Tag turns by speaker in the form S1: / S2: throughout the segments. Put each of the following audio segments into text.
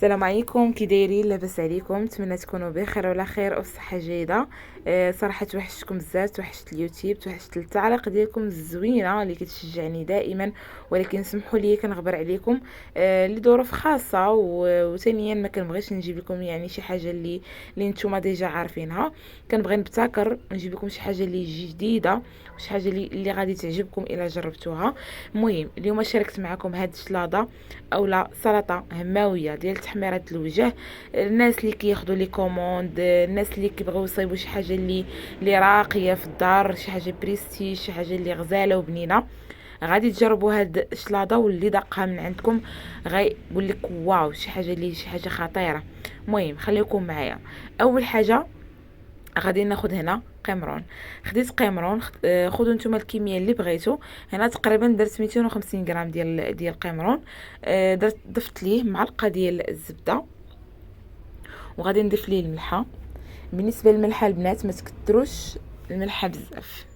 S1: السلام عليكم، كي دايرين؟ لاباس عليكم؟ نتمنى تكونوا بخير وعلى خير وبصحه جيده. صراحه توحشتكم بزاف، توحشت اليوتيوب، توحشت التعليق ديالكم الزوينه اللي كتشجعني دائما. ولكن سمحوا لي كنغبر عليكم لظروف خاصه، وثانيا ما كنبغيش نجيب لكم يعني شي حاجه اللي نتوما ديجا عارفينها. كنبغي نبتكر نجيب لكم شي حاجه اللي جديده، شي حاجه اللي غادي تعجبكم الا جربتوها. المهم اليوم شاركت معكم هاد الشلاضه اولا سلطه هماويه ديال تحميره الوجه. الناس اللي كياخذوا لي كوموند، الناس اللي كيبغيو يصايبوا شي حاجه اللي راقيه في الدار، شي حاجه بريستيج، شي حاجه اللي غزاله وبنينه، غادي تجربوا هاد الشلاضه. واللي داقها من عندكم غايقول لك واو، شي حاجه خطيره. المهم خليكم معايا. اول حاجه غادي ناخذ هنا قمرون. خديت قمرون، خذوا نتوما الكميه اللي بغيتو. هنا تقريبا درت 250 غرام ديال قمرون. ضفت ليه معلقه ديال الزبده، وغادي نضيف ليه الملحه. بالنسبه للملحه البنات ما تكثروش الملحه بزاف.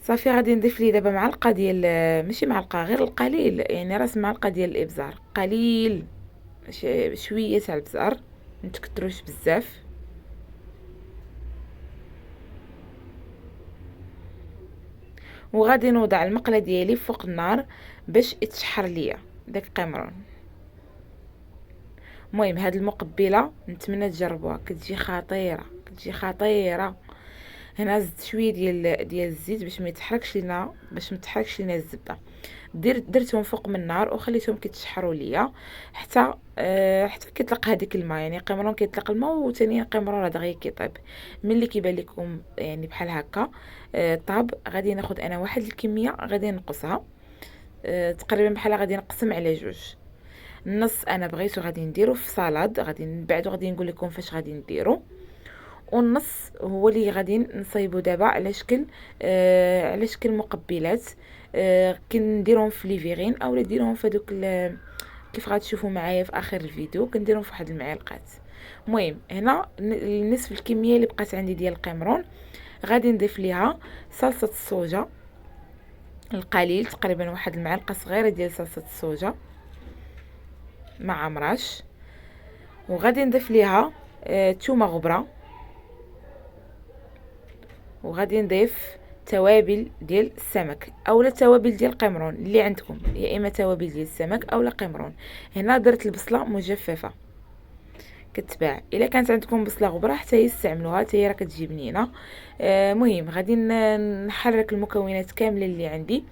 S1: صافي غادي نضيف ليه دابا معلقه ديال، ماشي معلقه، غير القليل، يعني راس معلقه ديال الابزار قليل، شويه تاع البزار، ما تكثروش بزاف. وغادي نوضع المقله ديالي فوق النار باش يتشحر ليا داك القمرون. المهم هاد المقبله نتمنى تجربوها، كتجي خطيره، كتجي خطيره. هنا زدت شويه ديال الزيت باش ما يتحركش لينا، باش ما تحركش لينا الزبده. درتهم فوق من النار وخليتهم كيتشحروا ليا حتى كيطلق هذيك الماء، يعني قمرون كيطلق الماء، وثانيا قمرون هذا غير كيطيب. ملي كيبان لكم يعني بحال هكا طاب، غادي ناخذ انا واحد الكميه غادي نقصها، تقريبا بحال غادي نقسم على جوج. النص انا بغيتو غادي نديرو في صالاد، غادي من بعد غادي نقول لكم فاش غادي نديرو. والنص هو اللي غادي نصايبو دابا على شكل مقبلات. كنديرهم في ليفيغين او نديرهم في دوك كيف غتشوفوا معايا في اخر الفيديو، كنديرهم في واحد المعلقات. المهم هنا نصف الكميه اللي بقات عندي ديال القمرون غادي نضيف ليها صلصه الصوجا القليل، تقريبا واحد المعلقه صغيره ديال صلصه الصوجا مع مرش. وغادي نضيف ليها ثومه غبره. وغادي نضيف توابل ديال السمك اولا توابل ديال القمرون اللي عندكم، يا اما توابل ديال السمك اولا قمرون. هنا درت البصله مجففه كتباع، الا كانت عندكم بصله غبره حتى هي استعملوها، حتى هي راه كتجي بنينه. مهم غادي نحرك المكونات كامله اللي عندي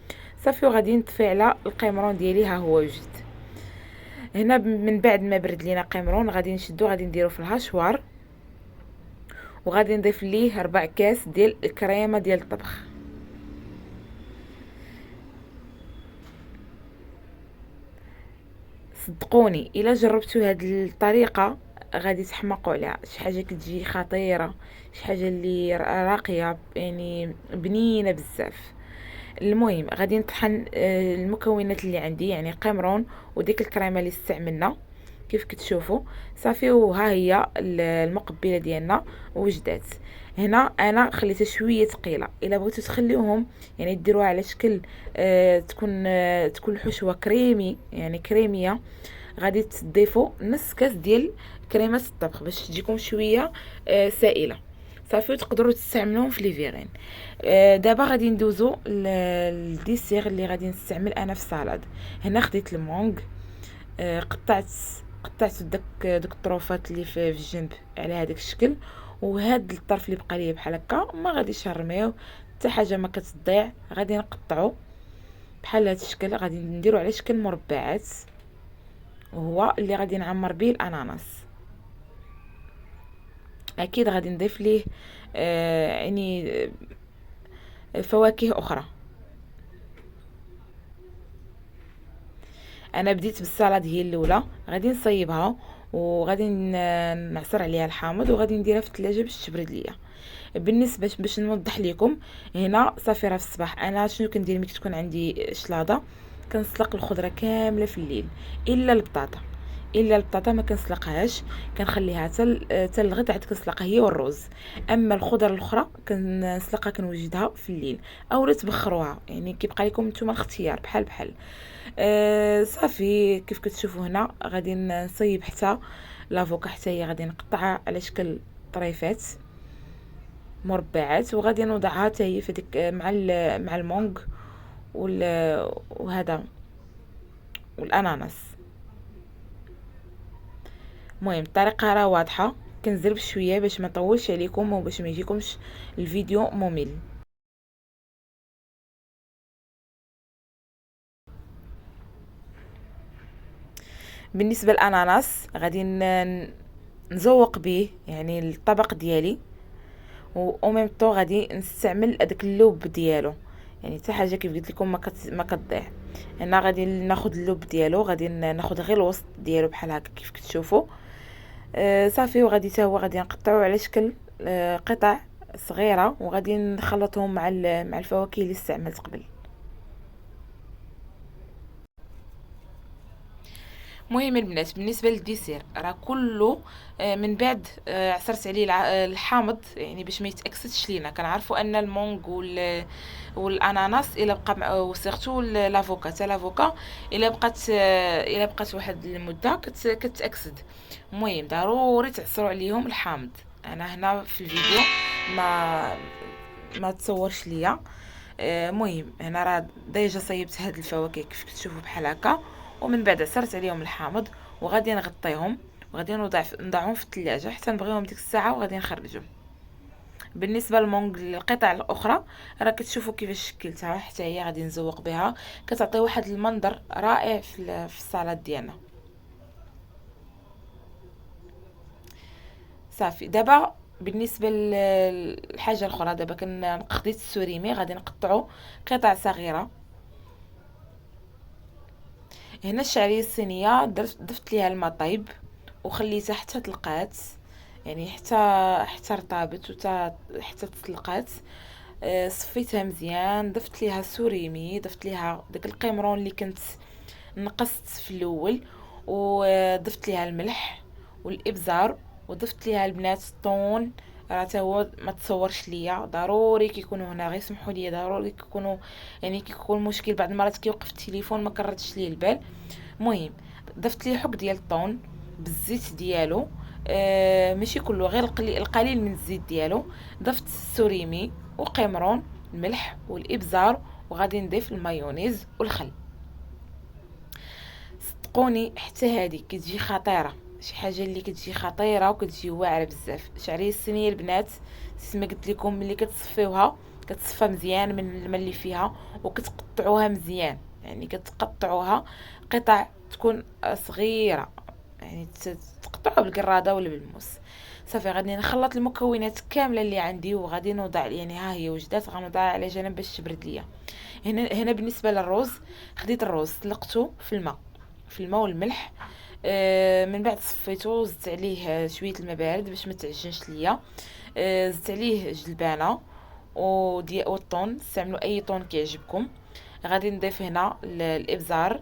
S1: صافي، وغادي نطفي على القمرون ديالي. ها هو وجد. هنا من بعد ما برد لينا قمرون غادي نشدو، غادي نديرو في الهاشوار، وغادي نضيف ليه 4 كاس ديال الكريمه ديال الطبخ. صدقوني الا جربتوا هاد الطريقه غادي تحمقوا عليها، شي حاجه كتجي خطيره، شي حاجه اللي راقيه يعني بنينه بزاف. المهم غادي نطحن المكونات اللي عندي، يعني قمرون وديك الكريمه اللي استعملنا كيف كتشوفوا. صافي وها هي المقبله ديالنا وجدات. هنا انا خليتها شويه ثقيله، الا بغيتو تخليوهم يعني ديروها على شكل تكون الحشوه كريمي، يعني كريميه، غادي تضيفوا نص كاس ديال كريمه الطبخ باش تجيكم شويه سائله. صافي تقدروا تستعملوهم في ليفيغين. دابا غادي ندوزو للديسير اللي غادي نستعمل انا في السلطه. هنا خديت المونغ، قطعت داك الطروفات اللي في الجنب على هذاك الشكل. وهاد الطرف اللي بقى لي بحال هكا ما غاديش نرميو حتى حاجه ما كتضيع، غادي نقطعو بحال هذا الشكل، غادي نديرو على شكل مربعات، وهو اللي غادي نعمر به الاناناس. اكيد غادي نضيف ليه يعني فواكه اخرى. انا بديت بالسلطه هي الاولى، غادي نصيبها وغادي نعصر عليها الحامض، وغادي نديرها في الثلاجه باش تبرد ليا. بالنسبه باش نوضح لكم، هنا صافي راه في الصباح انا شنو كندير ملي تكون عندي شلاضه، كنسلق الخضره كامله في الليل الا البطاطا. الا البطاطا ما كنسلقهاش، كنخليها حتى الغد عاد كنسلقها هي والرز. اما الخضر الاخرى كنسلقها كنوجدها في الليل، او تبخروها، يعني كيبقى لكم نتوما الاختيار بحال بحال. صافي كيف كتشوفوا هنا غادي نصيب حتى لافوكا، حتى هي غادي نقطعها على شكل طريفات مربعات، وغادي نوضعها حتى هي في ديك مع المونغ وهذا والاناناس. المهم الطريقه راه واضحه، كنزرب شويه باش ما نطولش عليكم وباش ما يجيكمش الفيديو ممل. بالنسبه للاناناس غادي نزوق به يعني الطبق ديالي، و ميم طو غادي نستعمل هذاك اللوب ديالو، يعني حتى حاجه كيف قلت لكم ما كتضيع. هنا غادي ناخذ اللوب ديالو، غادي ناخذ غير الوسط ديالو بحال هكا كيف كتشوفوا. صافي وغادي حتى هو غادي نقطعوه على شكل قطع صغيره، وغادي نخلطهم مع الفواكه اللي استعملت قبل. المهم البنات بالنسبه للديسير راه كله من بعد عصرت عليه الحامض، يعني باش ما يتاكسدش لينا. كنعرفوا ان المونغ والاناناس الا بقى وسيرتو لافوكا، حتى لافوكا الا بقات واحد المده كتاكسد. المهم ضروري تعصروا عليهم الحامض. انا هنا في الفيديو ما ما تصورش ليا. المهم هنا راه ديجا صيبت هاد الفواكه كيف كتشوفوا بحال هكا، ومن بعد عصرت عليهم الحامض وغادي نغطيهم، وغادي نضعهم في الثلاجه حتى نبغيهم ديك الساعه وغادي نخرجهم. بالنسبه للمونغ القطع الاخرى راه كتشوفوا كيفاش شكلتها، حتى هي غادي نزوق بها، كتعطي واحد المنظر رائع في السلطه ديالنا. صافي دابا بالنسبه للحاجه الاخرى، دابا خديت السوريمي غادي نقطعو قطع صغيره. هنا الشعريه الصينيه ضفت ليها الماء طيب وخليتها حتى طلقات، يعني حتى رطابت حتى تطلقات. صفيتها مزيان، ضفت ليها السوريمي، ضفت ليها داك القمرون اللي كنت نقصت في الاول، وضفت ليها الملح والابزار، وضفت ليها البنات الطون. راه تا هو ما تصورش ليا، ضروري كيكونوا هنا، غير سمحوا لي، ضروري كيكونوا، يعني كيكون مشكل بعض المرات كيوقف التليفون ما كردش ليه البال. المهم ضفت ليه حك ديال الطون بالزيت ديالو، ماشي كله، غير القليل من الزيت ديالو. ضفت السوريمي وقمرون، الملح والابزار، وغادي نضيف المايونيز والخل. صدقوني حتى هذه كتجي خطيره، شي حاجه اللي كتجي خطيره وكتجي واعره بزاف. شعريه الصينيه البنات ما قلت لكم ملي كتصفيوها كتصفى مزيان من الماء اللي فيها، وكتقطعوها مزيان، يعني كتقطعوها قطع تكون صغيره، يعني تقطعوها بالقراده ولا بالموس. صافي غادي نخلط المكونات كامله اللي عندي، وغادي نوضع، يعني ها هي وجدات غنوضعها على جنب باش تبرد ليا. هنا بالنسبه للرز، خديت الرز سلقته في الماء والملح. من بعد صفيته، زدت عليه شويه الماء بارد باش ما تعجنش ليا. زدت عليه جلبانه والطون، استعملوا اي طون كيعجبكم. غادي نضيف هنا الابزار،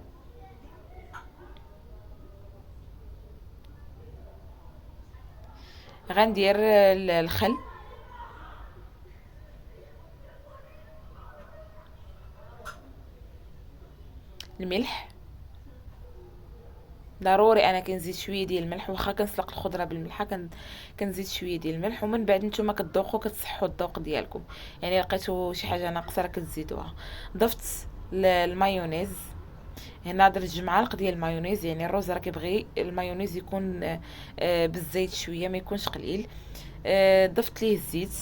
S1: غندير الخل، الملح. ضروري انا كنزيد شويه ديال الملح، واخا كنسلق الخضره بالملحه كنزيد شويه ديال الملح، ومن بعد نتوما كتذوقوا كتصحوا الذوق ديالكم، يعني لقيتوا شي حاجه ناقصه راه كتزيدوها. ضفت المايونيز، هنا درت 2 معالق ديال المايونيز، يعني الرز راه كيبغي المايونيز يكون بالزيت شويه، ما يكونش قليل. ضفت ليه الزيت،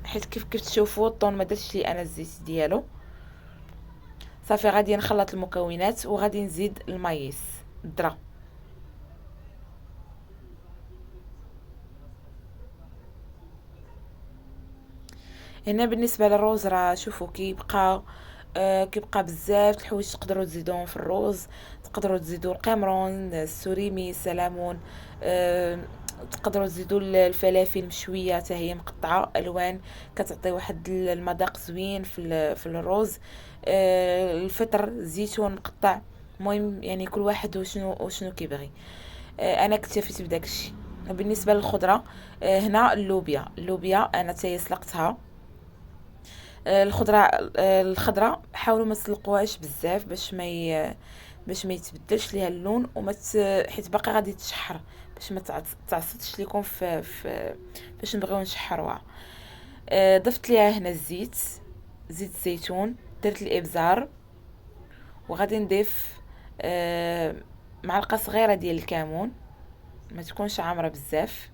S1: حيت كيف تشوفوا الطون ما درتش لي انا الزيت ديالو. صافي غادي نخلط المكونات وغادي نزيد المايس الذره. هنا بالنسبه للروز راه شوفوا كيبقى بزاف الحوايج تقدروا تزيدوهم في الروز. تقدروا تزيدوا القمرون، السوريمي، السلامون، تقدروا تزيدوا الفلافل مشويه حتى هي مقطعه الوان، كتعطي واحد المذاق زوين في الروز. الفطر، الزيتون مقطع، المهم يعني كل واحد وشنو كيبغي. انا اكتفيت بداك الشيء. بالنسبه للخضره، هنا اللوبيا انا تاهي سلقتها. الخضره الخضره حاولوا ما تسلقوهاش بزاف باش ما يتبدلش ليها اللون حيت باقي غادي تشحر، باش ما تعصتش لكم باش نبغيو نشحروها. ضفت ليها هنا زيت الزيتون، درت الابزار، وغادي نضيف معلقه صغيره ديال الكمون، ما تكونش عامره بزاف.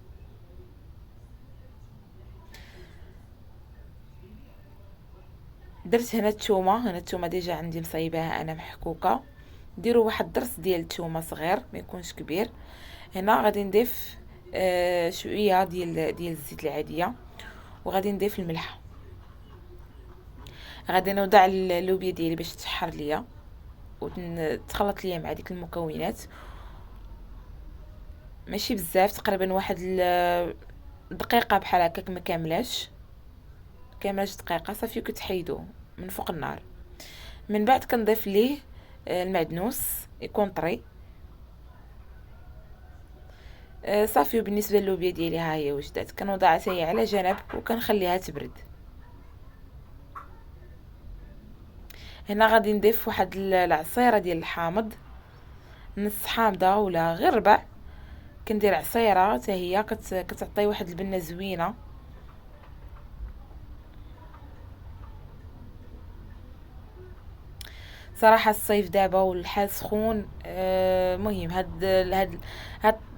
S1: درت هنا الثومه ديجا عندي مصايباها انا محكوكه. ديروا واحد الضرس ديال الثومه صغير، ما يكونش كبير. هنا غادي نضيف شويه ديال الزيت العاديه، وغادي نضيف الملح. غادي نوضع اللوبيا ديالي باش تشحر ليا وتخلط ليا مع ديك المكونات، ماشي بزاف، تقريبا واحد دقيقه بحال هكاك، ما كاملاش دقيقه صافي، كتحيدوه من فوق النار. من بعد كنضيف ليه المعدنوس يكون طري. صافي. وبالنسبه للوبيا ديالي ها هي وجدات، كنوضعها حتى هي على جنب وكنخليها تبرد. هنا غادي نضيف واحد العصيره ديال الحامض، نص حامضه ولا غير ربع. كندير عصيره حتى هي كتعطي واحد البنه زوينه. صراحه الصيف دابا والحال سخون، مهم هاد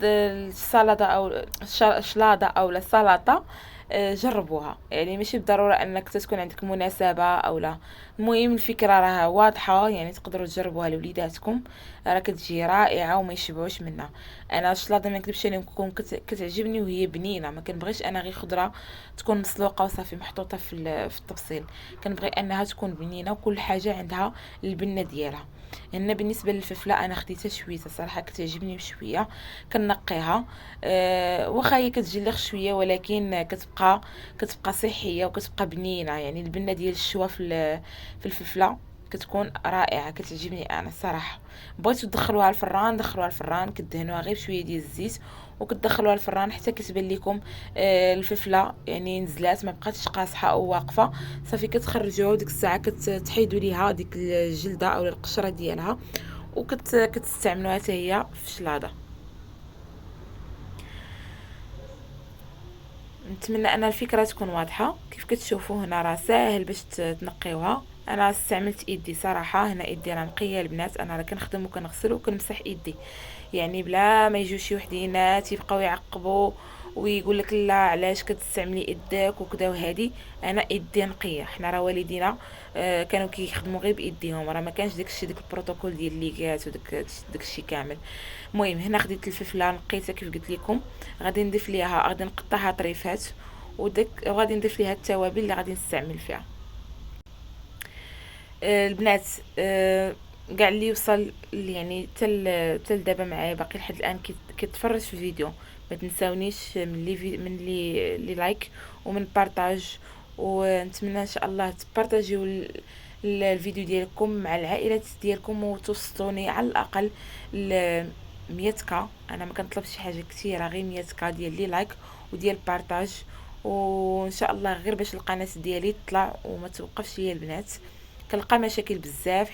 S1: السلطه او الشلاضه او السلطه، جربوها. يعني ماشي بالضروره انك تكون عندك مناسبه او لا. المهم الفكره راها واضحه، يعني تقدروا تجربوها لوليداتكم، راه كتجي رائعه وما يشبعوش منها. انا الشلاضه ما نكذبش عليكم كتعجبني وهي بنينه، ما كنبغيش انا غير خضره تكون مسلوقه وصافي محطوطه في الطبسيل. كنبغي انها تكون بنينه وكل حاجه عندها البنه ديالها. هنا بالنسبه للفلفله انا خديتها شويه صراحه، كتعجبني بشويه. كنقيها، واخا هي كتجي لي شويه، ولكن كتبقى صحيه وكتبقى بنينه. يعني البنه ديال الشوا في الفلفله كتكون رائعه، كتعجبني انا الصراحه. بغيتو تدخلوها الفران، كدهنوها غير بشويه ديال الزيت وكتدخلوها الفران حتى كتبان لكم الفلفله يعني نزلات، ما بقاتش قاصحه او واقفه. صافي كتخرجوها ديك الساعه كتحيدوا ليها ديك الجلده او القشره ديالها، كتستعملوها حتى هي في الشلاضه. نتمنى ان الفكره تكون واضحه. كيف كتشوفوا هنا راه ساهل باش تنقيوها. انا استعملت ايدي صراحه، هنا ايدي راه نقيه البنات، انا راه كنخدم وكنغسل وكنمسح ايدي، يعني بلا ما يجيو شي وحدينات يبقاو يعقبوا ويقول لك لا علاش كتستعملي يدك وكذا وهادي. انا يدي نقيه. حنا راه والدينا كانوا كيخدموا غير بايديهم، راه ما كانش داكشي داك البروتوكول ديال ليغات داكشي كامل. المهم هنا خديت الفلفله نقيتها كيف قلت لكم، غادي نضيف ليها، غادي نقطعها طريفات، وغادي نضيف ليها التوابل اللي غادي نستعمل فيها. البنات، كاع اللي وصل يعني تل دابا معايا باقي لحد الان كيتفرج في الفيديو، ما تنساونيش من لي لايك ومن بارطاج. ونتمنى ان شاء الله تبارطاجيو الفيديو ديالكم مع العائلات ديالكم، وتوصلوني على الاقل ل 100 انا ما كنطلبش شي حاجه كثيره، غير 100 ديال لي لايك وديال بارطاج. وان شاء الله غير باش القناه ديالي تطلع وما توقفش ليا البنات. كنلقى مشاكل بزاف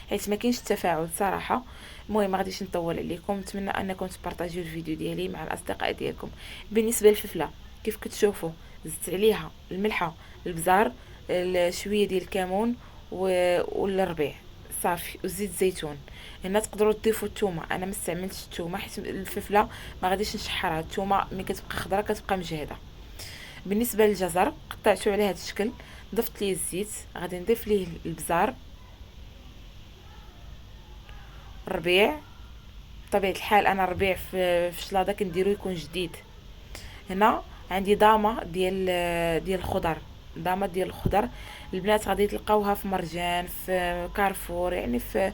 S1: حيت ما كاينش التفاعل صراحه. المهم ما غاديش نطول عليكم، نتمنى انكم تبارطاجيو الفيديو ديالي مع الاصدقاء ديالكم. بالنسبه للفلفله كيف كتشوفوا زدت عليها الملحه، البزار، شويه ديال الكمون والربيع صافي، وزيت الزيتون. هنا تقدروا تضيفوا الثومه، انا ما استعملتش الثومه حيت الفلفله ما غاديش نشحرها، الثومه ملي كتبقى خضره كتبقى مجهده. بالنسبه للجزر قطعته على هذا الشكل، ضفت ليه الزيت، غادي نضيف ليه البزار، الربيع. بطبيعه الحال انا الربيع في الشلاضه كنديرو يكون جديد. هنا عندي ضامه ديال الخضر. البنات غادي تلقاوها في مرجان، في كارفور، يعني في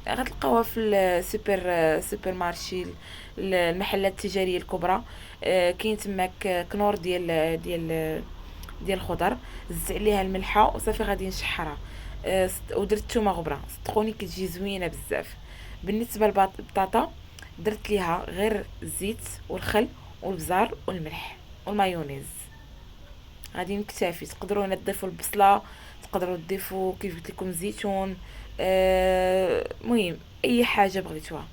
S1: غتلقاوها في سوبر مارشي، المحلات التجاريه الكبرى. كاين تماك كنور ديال الخضر. زدت عليها الملحه وصافي غادي نشحرها. ودرت الثومه غبره، صدقوني كتجي زوينه بزاف. بالنسبه للبطاطا درت ليها غير الزيت والخل والبزار والملح والمايونيز. غادي نكتفي. تقدروا هنا تضيفوا البصله، تقدروا تضيفوا كيف قلت لكم زيتون، مهم اي حاجه بغيتوها.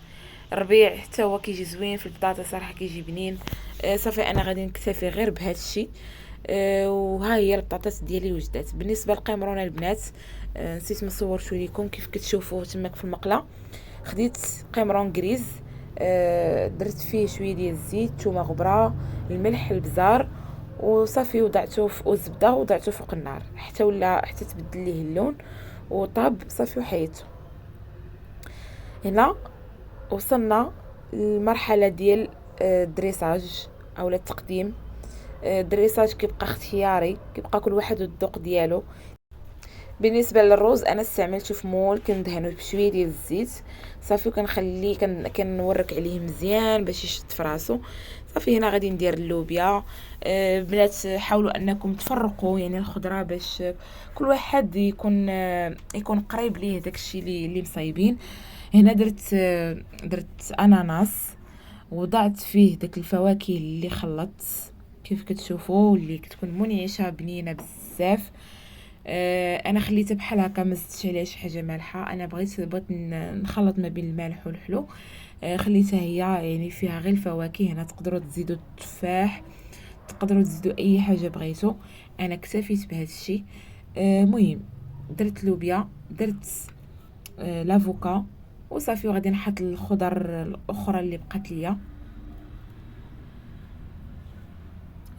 S1: الربيع حتى هو كيجي زوين في البطاطا صراحه، كيجي بنين. صافي انا غادي نكتفي غير بهذا الشيء. وها هي البطاطات ديالي وجدات. بالنسبه للقمرونه البنات، نسيت ما صورتو ليكم كيف كتشوفوا تماك في المقله. خديت قمرون كريز، درت فيه شويه ديال الزيت، ثومه غبره، الملح، البزار، وصافي وضعته والزبده وضعته فوق النار حتى تبدل ليه اللون وطاب صافي وحيدته. هنا وصلنا للمرحله ديال الدريساج او التقديم. الدريساج كيبقى اختياري، كيبقى كل واحد والذوق ديالو. بالنسبه للروز انا استعملته في مول، كندهنوه بشويه ديال الزيت صافي، وكنخليه كنورك عليه مزيان باش يشد في راسو. صافي هنا غادي ندير اللوبيا. بنات حاولوا انكم تفرقوا يعني الخضره باش كل واحد يكون قريب ليه داكشي اللي مصايبين. هنا درت اناناس، وضعت فيه داك الفواكه اللي خلطت كيف كتشوفوا، اللي كتكون منعشه بنينه بزاف. انا خليتها بحال هكا، ما زدتش عليها شي حاجه مالحه. انا بغيت نخلط ما بين المالح والحلو. خليتها هي يعني فيها غير الفواكه. هنا تقدروا تزيدوا التفاح، تقدروا تزيدوا اي حاجه بغيتو. انا اكتفيت بهذا الشيء. مهم درت لوبيا، درت لافوكا، وصافي وغادي نحط الخضر الاخرى اللي بقات ليا.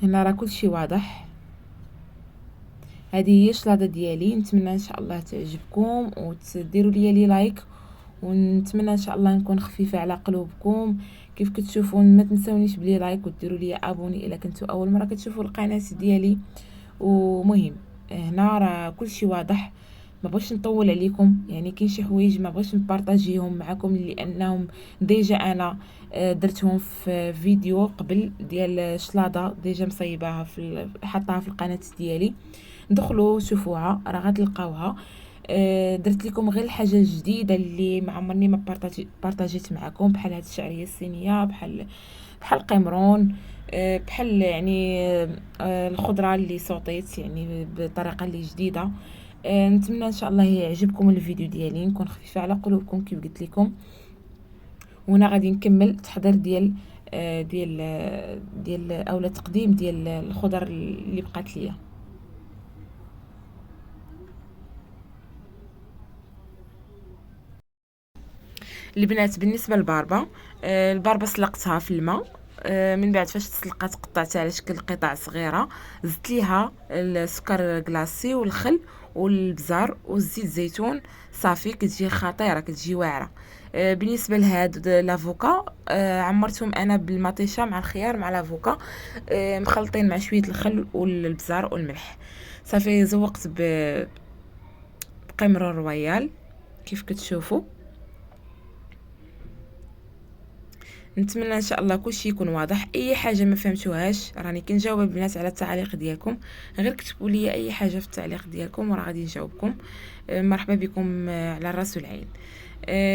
S1: هنا راه كلشي واضح. هذه هي الشلاضه ديالي. نتمنى ان شاء الله تعجبكم وتديروا لي لايك، ونتمنى ان شاء الله نكون خفيفه على قلوبكم. كيف كتشوفون ما تنسونيش بلي لايك وديروا لي ابوني الا كنتوا اول مره كتشوفوا القناه ديالي. ومهم هنا راه كلشي واضح. ما بغيتش نطول عليكم، يعني كاين شي حوايج ما بغيتش نبارطاجيهم معكم لانهم ديجا انا درتهم في فيديو قبل ديال شلاضه ديجا مصيباها حطها في القناه ديالي. دخلوا شوفوها راه غتلقاوها. درت لكم غير الحاجه الجديده اللي ما عمرني ما بارطاجيت معكم، بحال هاد الشعريه الصينيه، بحال قمرون، بحال يعني الخضره اللي صوتيت يعني بطريقه اللي جديده. نتمنى ان شاء الله يعجبكم الفيديو ديالي، نكون خفيفه على قلوبكم كيف قلت لكم. وهنا غادي نكمل التحضير ديال اولا تقديم ديال الخضر اللي بقات ليا. البنات بالنسبه للباربه، الباربه سلقتها في الماء. من بعد فاش تسلقات قطعتها على شكل قطع صغيره، زدت ليها السكر كلاصي والخل والبزار والزيت الزيتون. صافي كتجي خطيره، كتجي واعره. بالنسبه لهاد لافوكا، عمرتهم انا بالمطيشه مع الخيار مع لافوكا، مخلطين مع شويه الخل والبزار والملح. صافي زوقت بقمر رويال كيف كتشوفوا. نتمنى ان شاء الله كلشي يكون واضح. اي حاجه ما فهمتوهاش راني كنجاوب البنات على التعليق ديالكم، غير كتبوا لي اي حاجه في التعليق ديالكم وراه غادي نجاوبكم. مرحبا بكم على الراس والعين.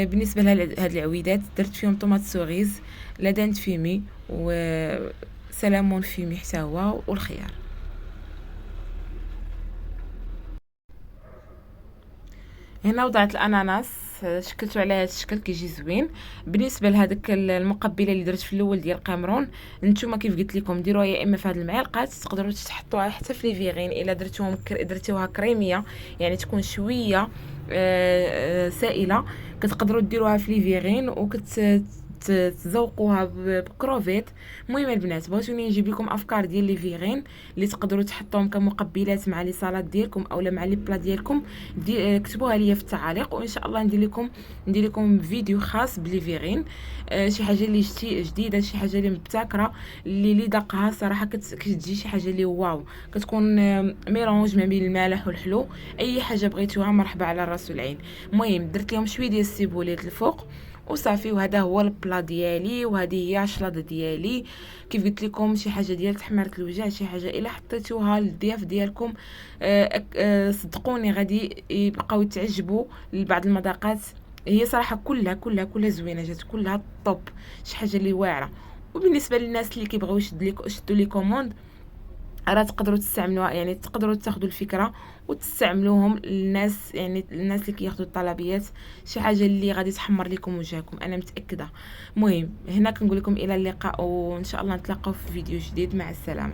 S1: بالنسبه لهاد العويدات درت فيهم طوماط سوريز، لدان فيمي وسلامون فيمي حتى هو والخيار. هنا وضعت الاناناس، شكلته على هذا الشكل كيجي زوين. بالنسبه لهذاك المقبله اللي درت في الاول ديال قمرون، نتوما كيف قلت لكم ديروها يا اما في هذه المعلقات، تقدروا تحطوها حتى في لي فيغين الا درتوها كريميه يعني تكون شويه سائله، كتقدروا ديروها في لي فيغين تذوقوها بكروفيت. المهم البنات بغيتوني نجيب لكم افكار ديال لي فيغين اللي تقدروا تحطوهم كمقبلات مع لي سالاد ديالكم اولا مع لي بلا ديالكم. كتبوها لي في التعاليق وان شاء الله ندير لكم فيديو خاص بلي فيغين. شي حاجه اللي جديده، شي حاجه اللي مبتكره اللي داقها صراحه كتجي شي حاجه اللي واو، كتكون ميلونج ما بين المالح والحلو. اي حاجه بغيتوها مرحبا على الراس والعين. المهم درت لهم شويه ديال السيبوليت الفوق، وصافي. وهذا هو البلا ديالي، وهذه هي الشلاضه ديالي. كيف قلت لكم شي حاجه ديال تحميره الوجه، شي حاجه الا حطيتوها للضياف ديالكم صدقوني غادي يبقاو يتعجبوا لبعض المذاقات. هي صراحه كلها زوينه، جات كلها طوب، شي حاجه اللي واعره. وبالنسبه للناس اللي كيبغيو يشدوا لي كوموند، راه تقدروا تستعملوها، يعني تقدروا تاخذوا الفكره وتستعملوهم للناس، يعني الناس اللي كياخذوا الطلبيات، شي حاجه اللي غادي تحمر لكم وجهكم، انا متاكده. المهم هنا كنقول لكم الى اللقاء، وان شاء الله نتلاقاو في فيديو جديد. مع السلامه.